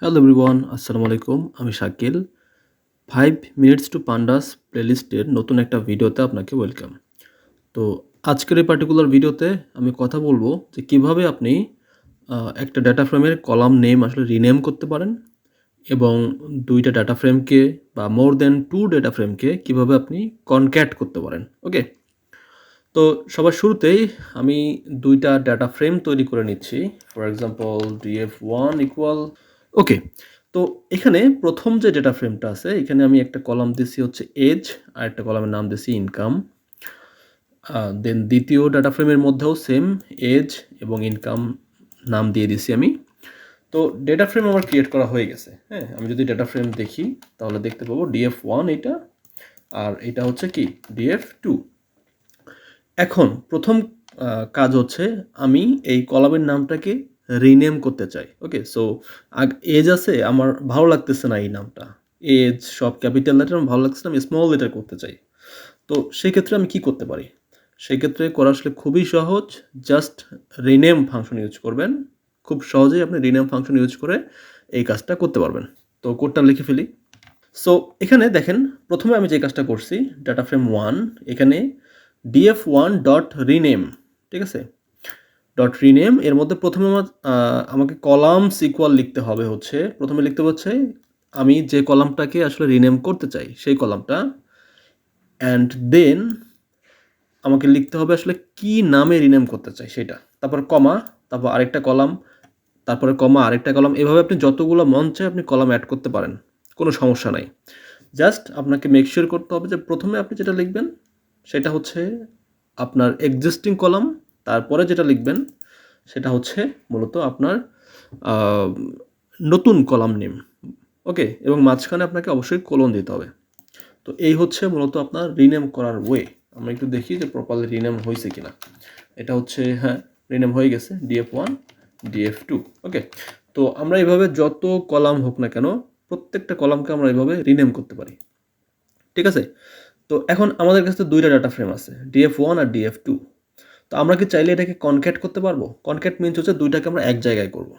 Hello everyone, আসসালামু আলাইকুম। আমি শাকিল। 5 মিনিটস টু পান্ডাস প্লেলিস্টের নতুন একটা ভিডিওতে আপনাকে ওয়েলকাম। তো আজকের এই পার্টিকুলার ভিডিওতে আমি কথা বলবো যে কিভাবে আপনি একটা ডেটা ফ্রেমের কলাম নেম আসলে রিনেম করতে পারেন এবং 2টা ডেটা ফ্রেমকে বা মোর দ্যান 2 ডেটা ফ্রেমকে কিভাবে আপনি কনক্যাট করতে পারেন। ওকে? তো সবার শুরুতেই আমি 2টা ডেটা ফ্রেম তৈরি করে নিচ্ছি। ফর এক্সাম্পল df1 ইকুয়াল ওকে। তো এখানে প্রথম যে ডেটা ফ্রেমটা আছে এখানে আমি একটা কলাম দিছি হচ্ছে এজ আর একটা কলামের নাম দিছি ইনকাম। দেন দ্বিতীয় ডেটা ফ্রেমের মধ্যেও সেম এজ এবং ইনকাম নাম দিয়ে দিছি আমি। তো ডেটা ফ্রেম আমার ক্রিয়েট করা হয়ে গেছে। হ্যাঁ, আমি যদি ডেটা ফ্রেম দেখি তাহলে দেখতে পাবো df1 এটা আর এটা হচ্ছে কি df2। এখন প্রথম কাজ হচ্ছে আমি এই কলামের নামটাকে রিনেম করতে চাই। ওকে, সো এজ আছে, আমার ভালো লাগতেছে না এই নামটা। এজ সব ক্যাপিটাল লেটার আমার ভালো লাগতেছে না, আমি স্মল লেটার করতে চাই। তো সেক্ষেত্রে আমি কি করতে পারি? সেক্ষেত্রে করা আসলে খুবই সহজ। জাস্ট রিনেম ফাংশন ইউজ করবেন। খুব সহজেই আপনি রিনেম ফাংশন ইউজ করে এই কাজটা করতে পারবেন। তো কোডটা লিখে ফেলি। সো এখানে দেখেন প্রথমে আমি যে কাজটা করছি ডাটা ফ্রেম 1 এখানে df1 ডট রিনেম, ঠিক আছে, ডট রিনেম এর মধ্যে প্রথমে আমাকে কলামস ইকুয়াল লিখতে হবে হচ্ছে প্রথমে লিখতে হচ্ছে আমি যে কলামটাকে আসলে রিনেম করতে চাই সেই কলামটা, অ্যান্ড দেন আমাকে লিখতে হবে আসলে কি নামে রিনেম করতে চাই সেটা, তারপর কমা, তারপর আরেকটা কলাম, তারপরে কমা আরেকটা কলাম, এভাবে আপনি যতগুলো মন চায় আপনি কলাম অ্যাড করতে পারেন, কোনো সমস্যা নাই। জাস্ট আপনাকে মেক শিওর করতে হবে যে প্রথমে আপনি যেটা লিখবেন সেটা হচ্ছে আপনার এক্সিস্টিং কলাম, তারপরে যেটা লিখবেন সেটা হচ্ছে মূলত আপনার নতুন কলাম নেম। ওকে, এবং মাঝখানে আপনাকে অবশ্যই কোলন দিতে হবে। তো এই হচ্ছে মূলত আপনার রিনেম করার ওয়ে। আমরা একটু দেখি যে প্রপারলি রিনেম হয়েছে কিনা। এটা হচ্ছে হ্যাঁ, রিনেম হয়ে গেছে df1 df2। ওকে, তো আমরা এইভাবে যত কলাম হোক না কেন প্রত্যেকটা কলামকে আমরা এইভাবে রিনেম করতে পারি, ঠিক আছে। তো এখন আমাদের কাছে তো 2টা ডাটা ফ্রেম আছে, df1 আর df2। তো আমরা কি চাইলে এটাকে কনক্যাট করতে পারবো? কনক্যাট মিনস হচ্ছে 2টাকে আমরা এক জায়গায় করব।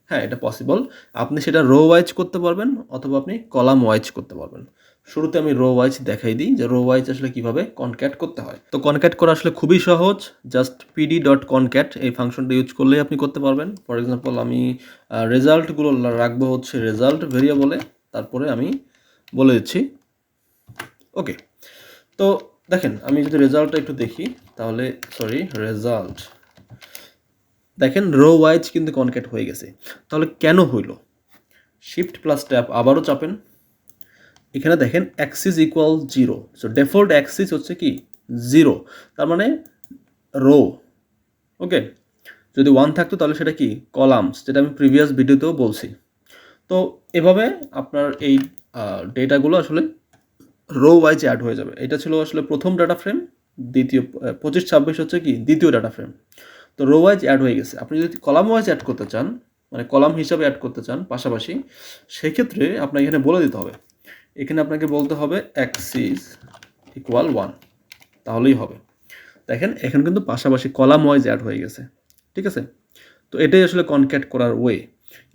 হ্যাঁ, এটা পসিবল। আপনি সেটা রো ওয়াইজ করতে পারবেন অথবা আপনি কলাম ওয়াইজ করতে পারবেন। শুরুতে আমি রো ওয়াইজ দেখাই দিই যে রো ওয়াইজ আসলে কিভাবে কনক্যাট করতে হয়। তো কনক্যাট করা আসলে খুবই সহজ। জাস্ট pd ডট কনক্যাট এই ফাংশনটা ইউজ করলেই আপনি করতে পারবেন। ফর এক্সাম্পল আমি রেজাল্টগুলো রাখবো হচ্ছে রেজাল্ট ভেরিয়েবলে, তারপরে আমি বলে দিচ্ছি। ওকে, তো দেখেন আমি যদি রেজাল্টটা একটু দেখি তাহলে রেজাল্ট দেখেন রো ওয়াইজ কিন্তু কনক্যাট হয়ে গেছে। তাহলে কেন হইল? শিফট প্লাস ট্যাব আবারও চাপেন। এখানে দেখেন Axis equal 0, so default Axis হচ্ছে কি 0, তার মানে রো। ওকে, যদি 1 থাকতো তাহলে সেটা কি কলামস, যেটা আমি প্রিভিয়াস ভিডিওতেও বলছি। তো এভাবে আপনার এই ডেটাগুলো আসলে রো ওয়াইজ অ্যাড হয়ে যাবে। এটা ছিল আসলে প্রথম ডাটা ফ্রেম, দ্বিতীয় 25-26 হচ্ছে কি দ্বিতীয় ডাটা ফ্রেম। তো রো ওয়াইজ অ্যাড হয়ে গেছে। আপনি যদি কলাম ওয়াইজ অ্যাড করতে চান, মানে কলাম হিসাবে অ্যাড করতে চান পাশাপাশি, সেক্ষেত্রে আপনাকে এখানে বলে দিতে হবে, এখানে আপনাকে বলতে হবে অ্যাক্সিস ইকুয়াল 1, তাহলেই হবে। দেখেন এখানে কিন্তু পাশাপাশি কলাম ওয়াইজ অ্যাড হয়ে গেছে, ঠিক আছে। তো এটাই আসলে কনক্যাট করার ওয়ে।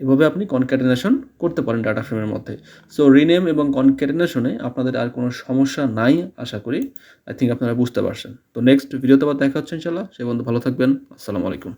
এভাবে আপনি কনক্যাটেনেশন করতে পারেন ডাটা ফ্রেমের মধ্যে। সো রিনেম এবং কনক্যাটেনেশনে আপনাদের আর কোনো সমস্যা নাই আশা করি। আই থিঙ্ক আপনারা বুঝতে পারছেন। তো নেক্সট ভিডিওতে আবার দেখা হচ্ছে ইনশাল্লাহ। সে বন্ধু ভালো থাকবেন। আসসালামু আলাইকুম।